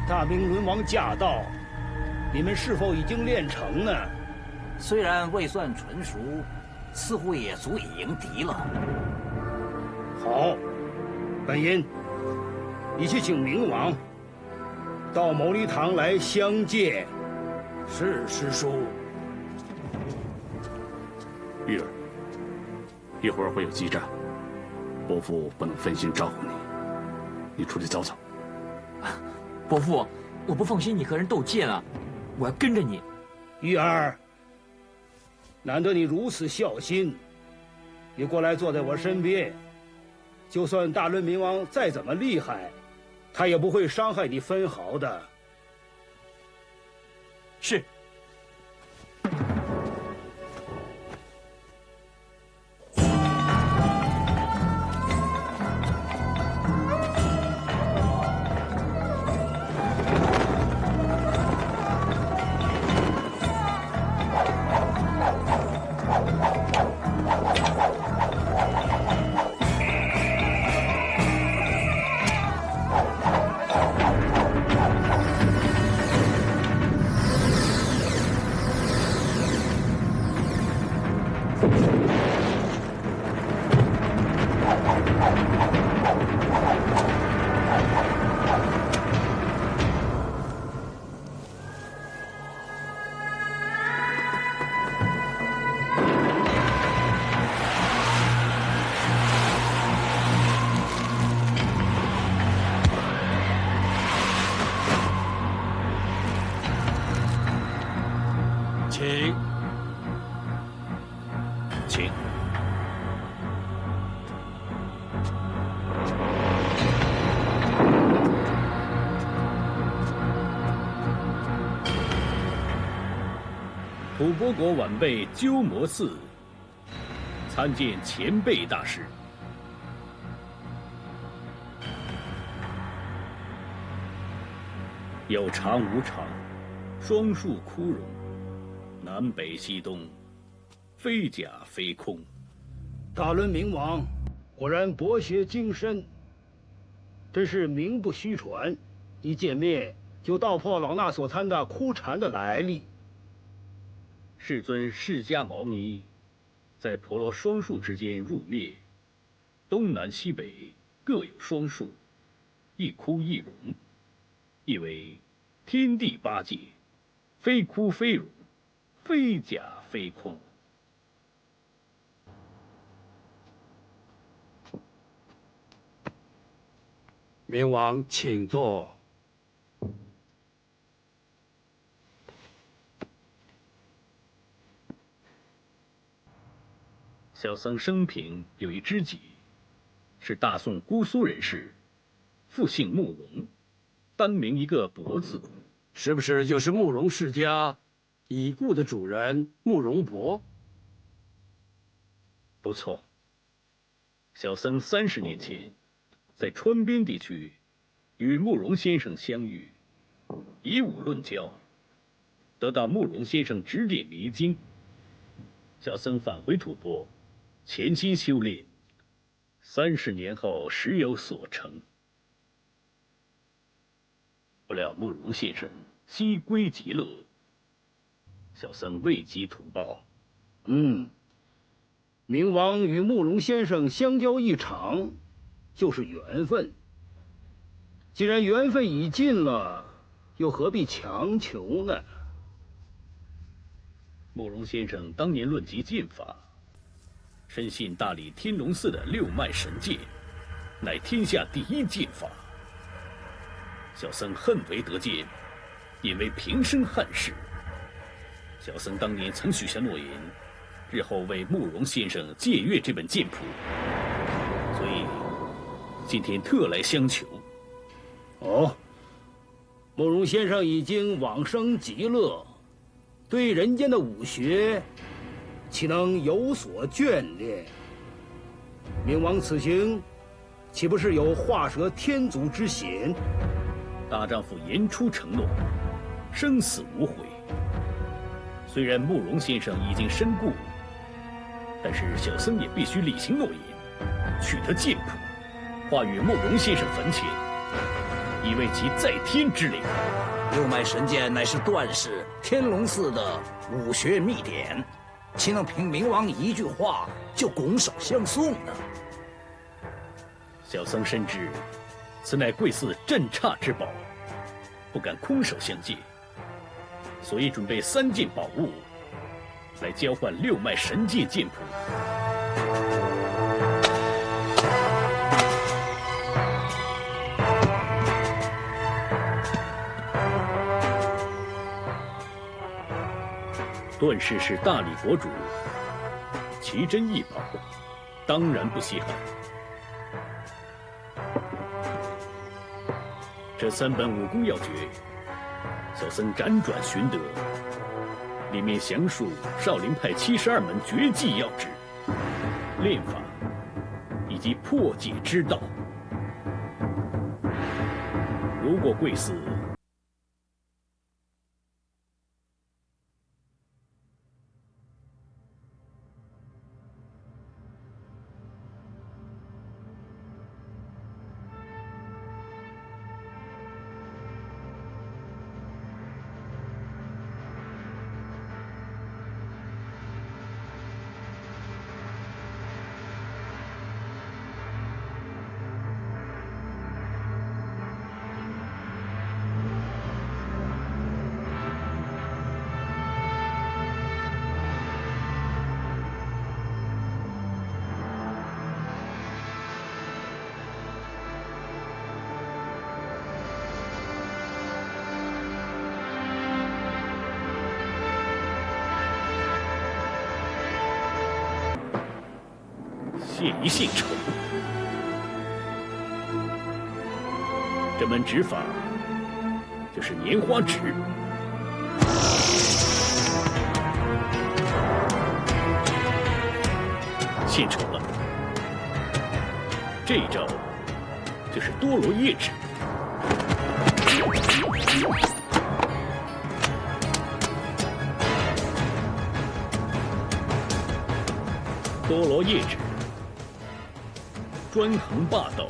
大明轮王驾到，你们是否已经练成呢？虽然未算纯熟，似乎也足以迎敌了。好，本音，你去请明王到牟礼堂来相见。是师叔。玉儿，一会儿会有激战，伯父不能分心照顾你，你出去走走。伯父，我不放心你和人斗剑啊，我要跟着你。玉儿，难得你如此孝心，你过来坐在我身边，就算大伦明王再怎么厉害，他也不会伤害你分毫的。是。请。吐蕃国晚辈鸠摩寺参见前辈大师。有常无常，双树枯荣，南北西东，非假非空。大伦明王果然博学精深，真是名不虚传。一见面就道破老衲所参的枯禅的来历。世尊释迦牟尼在婆罗双树之间入灭，东南西北各有双树，一枯一荣，意为天地八界，非枯非荣，非假非空。明王请坐。小僧生平有一知己，是大宋姑苏人士，复姓慕容，单名一个伯字。是不是就是慕容世家已故的主人慕容博？不错。小僧30年前在川边地区与慕容先生相遇，以武论交，得到慕容先生指点迷津。小僧返回吐蕃，潜心修炼，30年后时有所成。不料慕容先生西归极乐，小僧未及图报。明王与慕容先生相交一场，就是缘分。既然缘分已尽了，又何必强求呢？慕容先生当年论及剑法，深信大理天龙寺的6脉神剑，乃天下第一剑法。小僧恨为得剑，因为平生憾事。小僧当年曾许下诺言，日后为慕容先生借阅这本剑谱，所以今天特来相求。哦，慕容先生已经往生极乐，对人间的武学岂能有所眷恋？明王此行岂不是有画蛇添足之嫌？大丈夫言出承诺，生死无悔。虽然慕容先生已经身故，但是小僧也必须履行诺言，取得剑谱，化于慕容先生坟前，以为其在天之灵。六脉神剑乃是段氏天龙寺的武学秘典，岂能凭明王一句话就拱手相送呢？小僧深知，此乃贵寺镇刹之宝，不敢空手相借，所以准备3件宝物，来交换六脉神剑剑谱。段氏是大理国主，奇珍异宝，当然不稀罕。这3本武功要诀，小僧辗转寻得，里面详述少林派72门绝技要旨、练法以及破解之道。如果贵寺谢一献丑，这门指法就是拈花指。献丑了，这一招就是多罗叶指。多罗叶指专横霸道，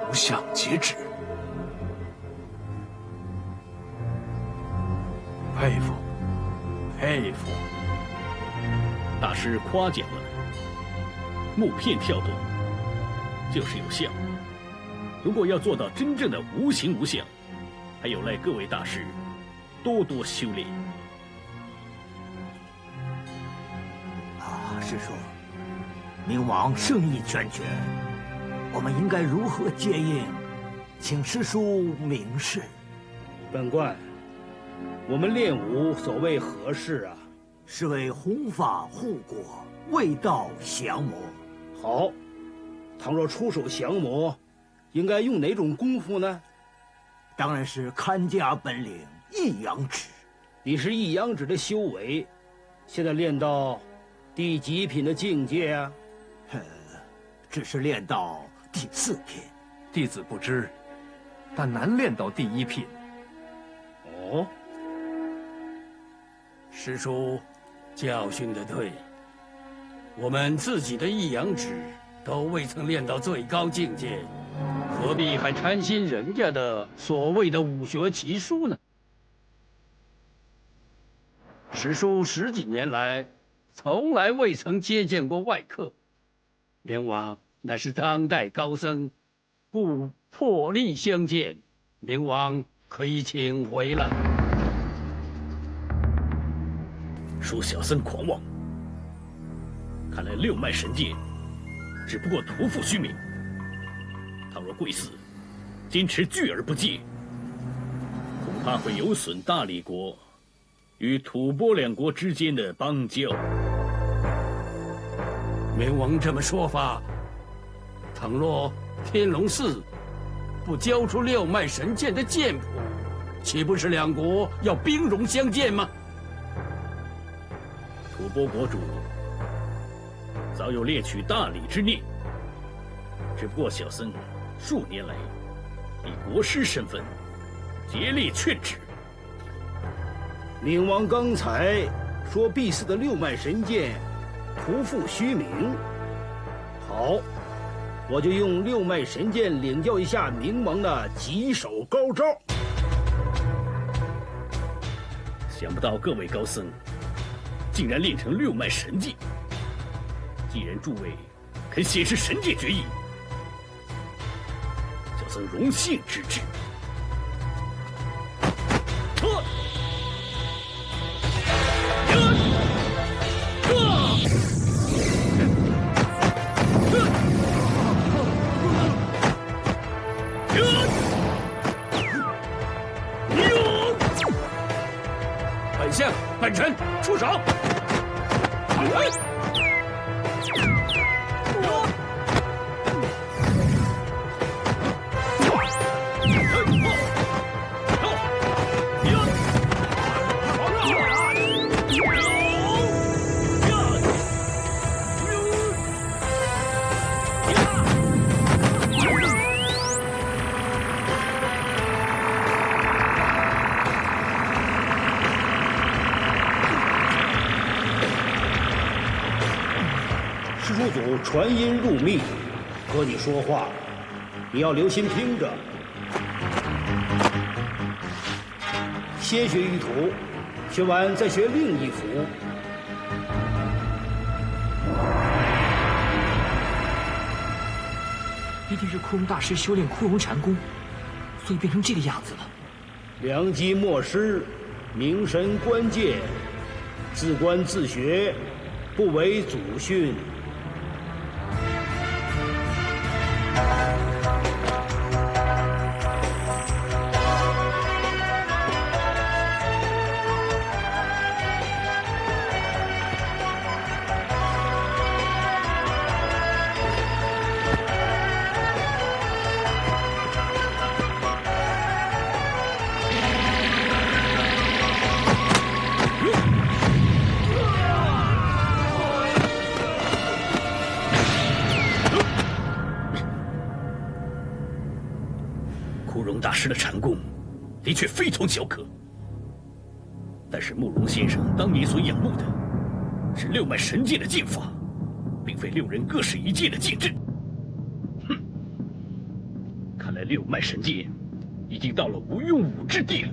无相截止。佩服，佩服！大师夸奖了。木片跳动，就是有相。如果要做到真正的无形无相，还有赖各位大师多多修炼。师叔，明王盛意拳拳，我们应该如何接应？请师叔明示。本观，我们练武所谓何事啊？是为弘法护国，为道降魔。好，倘若出手降魔，应该用哪种功夫呢？当然是看家本领一阳指。你是一阳指的修为，现在练到第几品的境界啊？只是练到第4品。弟子不知，但难练到第1品。哦，师叔教训得对，我们自己的一阳指都未曾练到最高境界，何必还贪心人家的所谓的武学奇书呢？师叔10几年来，从来未曾接见过外客，明王乃是当代高僧，故破例相见，明王可以请回了。说小僧狂妄，看来六脉神剑只不过徒负虚名。倘若贵寺坚持拒而不接，恐怕会有损大理国与吐蕃2国之间的邦交。明王这么说法，倘若天龙寺不交出六脉神剑的剑谱，岂不是2国要兵戎相见吗？吐蕃国主早有猎取大理之念，只不过小僧数年来以国师身份竭力劝止。冥王刚才说必死的六脉神剑徒负虚名，好，我就用六脉神剑领教一下冥王的棘手高招。想不到各位高僧竟然练成六脉神剑。既然诸位肯显示神界绝艺，小僧荣幸之至。本相本臣出手。师叔祖传音入密，和你说话，你要留心听着。先学一图，学完再学另一幅。一定是枯荣大师修炼枯荣禅功，所以变成这个样子了。良机莫失，明神关键，自观自学，不违祖训。枯荣大师的禅功的确非同小可，但是慕容先生当年所仰慕的是六脉神剑的剑法，并非六人各使一剑的剑阵。哼，看来六脉神剑已经到了无用武之地了。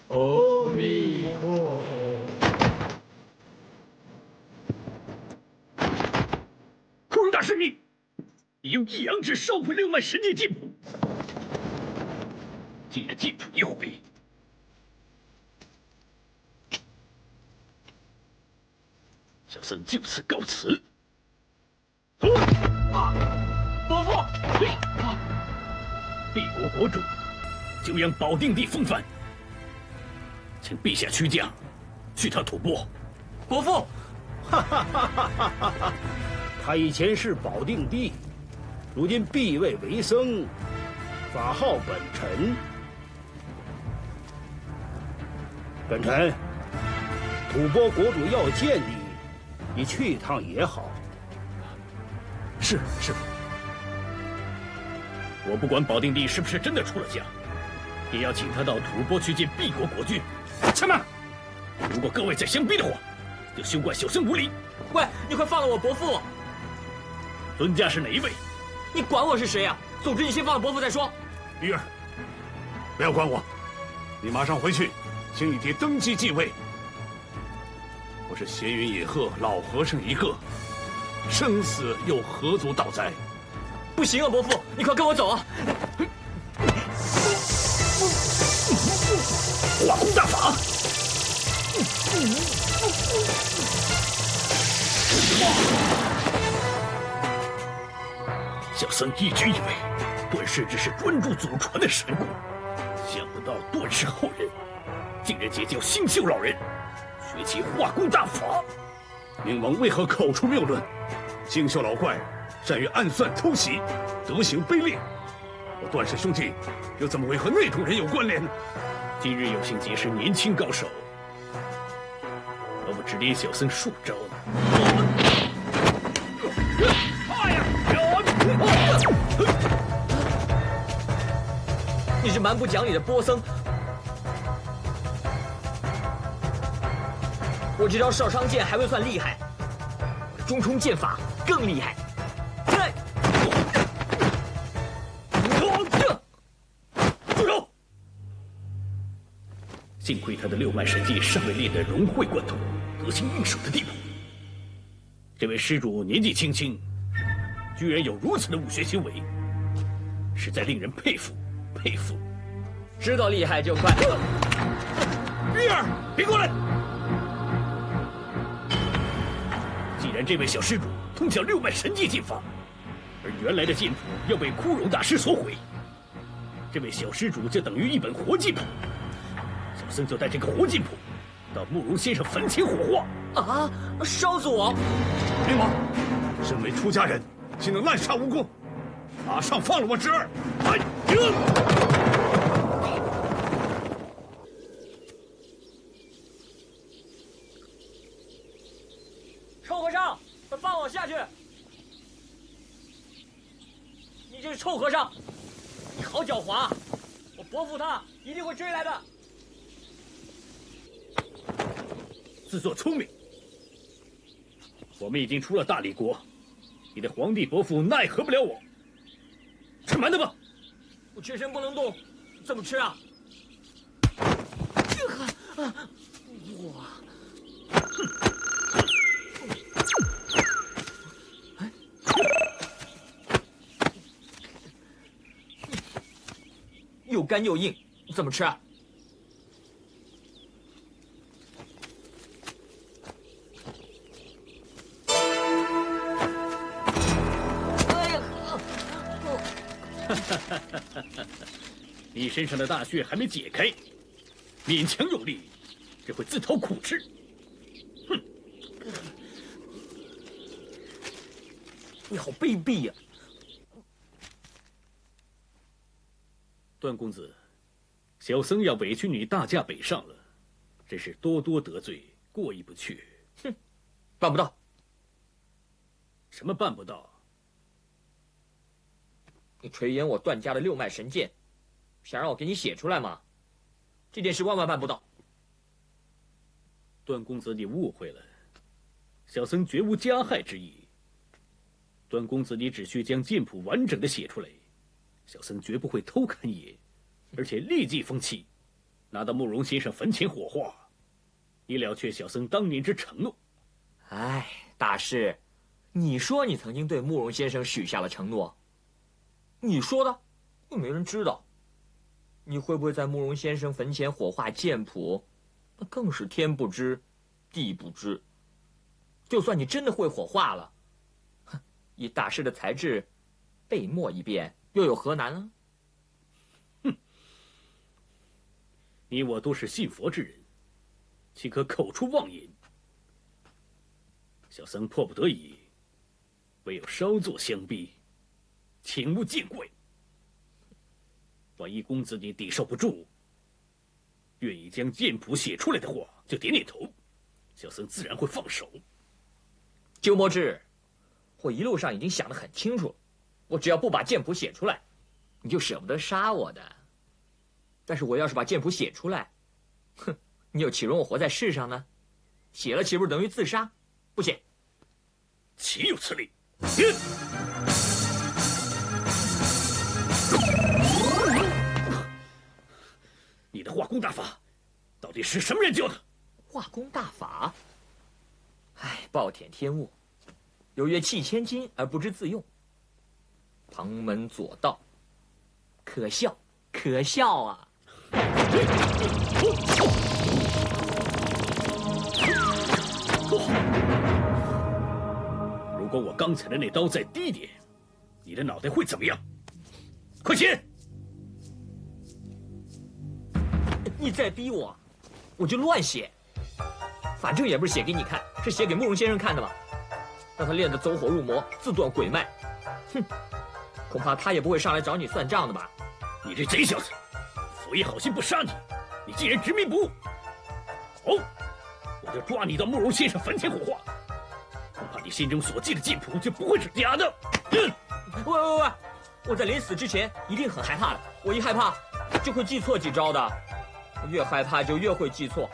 阿弥陀佛。枯荣大师，你用一阳指烧毁六脉神剑剑谱，竟然剑谱一毁，小僧就此告辞。伯父，帝国国主就让保定帝风范，请陛下驱驾去他吐蕃。伯父，他以前是保定帝，如今避位为僧，法号本臣。本臣，吐蕃国主要见你，你去一趟也好。是师父，我不管保定帝是不是真的出了家，也要请他到吐蕃去见毕国国君。且慢，如果各位再相逼的话，就休怪小僧无礼。喂，你快放了我伯父！尊驾是哪一位？你管我是谁呀？总之你先放了伯父再说。鱼儿，不要管我，你马上回去，请你爹登基继位。我是闲云野鹤老和尚一个，生死又何足道哉？不行啊，伯父，你快跟我走啊！化功大法。小僧一直以为段氏只是专注祖传的神功，想不到段氏后人竟然结交星宿老人，学其化功大法。冥王为何口出谬论？星宿老怪善于暗算偷袭，德行卑劣。我段氏兄弟又怎么会和那种人有关联呢？今日有幸结识年轻高手，何不指点小僧数招呢？你是蛮不讲理的波僧。我这招少商剑还未算厉害，我的中冲剑法更厉害。住手！幸亏他的六脉神技尚未练得融会贯通、得心应手的地步。这位施主年纪轻轻，居然有如此的武学修为，实在令人佩服佩服。知道厉害就快。玉儿，别过来！既然这位小施主通晓六脉神技剑法，而原来的剑谱要被枯荣大师所毁，这位小施主就等于一本活剑谱。小僧就带这个活剑谱到慕容先生坟前火化。啊！烧死我！灵王，身为出家人，岂能滥杀无辜？马上放了我侄儿！臭和尚，放我下去！你这是臭和尚，你好狡猾！我伯父他一定会追来的。自作聪明！我们已经出了大理国，你的皇帝伯父奈何不了我。吃馒头吧！我全身不能动，怎么吃啊？我，又干又硬，怎么吃啊？你身上的大穴还没解开，勉强有力，只会自讨苦吃。哼！你好卑鄙呀！段公子，小僧要委屈你大驾北上了，真是多多得罪，过意不去。哼，办不到。什么办不到？你垂涎我段家的六脉神剑，想让我给你写出来吗？这件事万万办不到。段公子，你误会了，小僧绝无加害之意。段公子，你只需将剑谱完整的写出来，小僧绝不会偷看一眼，而且立即封契，拿到慕容先生坟前火化，以了却小僧当年之承诺。哎，大师，你说你曾经对慕容先生许下了承诺，你说的，又没人知道。你会不会在慕容先生坟前火化剑谱，那更是天不知，地不知。就算你真的会火化了，哼，以大师的才智，背默一遍又有何难啊？哼，你我都是信佛之人，岂可口出妄言？小僧迫不得已，唯有稍作相逼，请勿见怪。万一公子你抵受不住，愿意将剑谱写出来的话，就点点头，小僧自然会放手。鸠摩智，我一路上已经想得很清楚了，我只要不把剑谱写出来，你就舍不得杀我的。但是我要是把剑谱写出来，哼，你又岂容我活在世上呢？写了岂不是等于自杀？不写。岂有此理！你的化功大法，到底是什么人教的？化功大法？唉，暴殄天物，有曰弃千金而不知自用，旁门左道，可笑，可笑啊！如果我刚才的那刀再低点，你的脑袋会怎么样？快写！你再逼我，我就乱写。反正也不是写给你看，是写给慕容先生看的嘛，让他练得走火入魔，自断鬼脉。哼，恐怕他也不会上来找你算账的吧？你这贼小子，佛爷好心不杀你，你竟然执迷不悟。好，我就抓你到慕容先生坟前火化，恐怕你心中所记的剑谱就不会是假的。喂，我在临死之前一定很害怕的，我一害怕就会记错几招的。我越害怕就越会记错，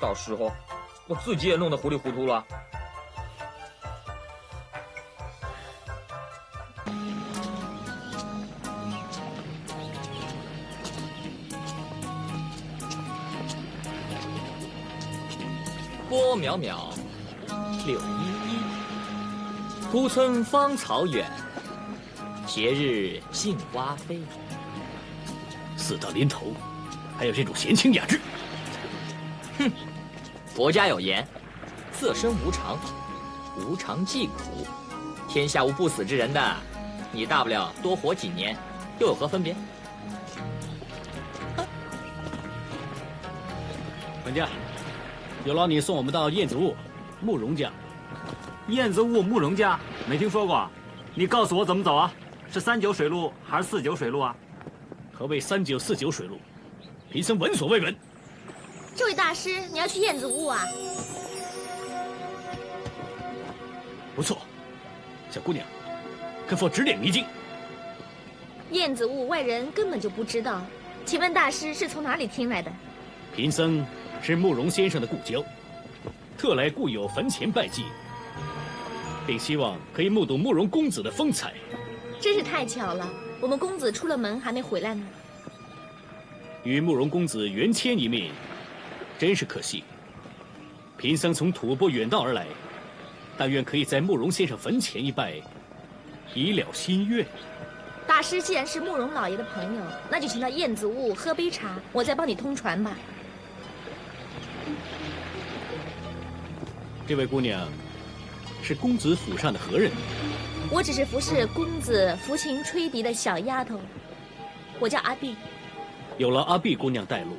到时候我自己也弄得糊里糊涂了。郭淼淼，611，孤村芳草远，节日杏花飞。4大连头，还有这种闲情雅致。哼，佛家有言，色身无常，无常即苦，天下无不死之人的，你大不了多活几年，又有何分别？管家，有劳你送我们到燕子坞慕容家。燕子坞慕容家没听说过，你告诉我怎么走啊？是39水路还是49水路啊？何谓39、49水路？贫僧闻所未闻。这位大师，你要去燕子坞啊？不错，小姑娘，可否指点迷津？燕子坞外人根本就不知道，请问大师是从哪里听来的？贫僧是慕容先生的故交，特来故友坟前拜祭，并希望可以目睹慕容公子的风采。真是太巧了，我们公子出了门还没回来呢。与慕容公子缘牵一面，真是可惜。贫僧从吐蕃远道而来，但愿可以在慕容先生坟前一拜，以了心愿。大师既然是慕容老爷的朋友，那就请到燕子坞喝杯茶，我再帮你通传吧。这位姑娘，是公子府上的何人？我只是服侍公子抚琴吹笛的小丫头，我叫阿碧。有了阿碧姑娘带路，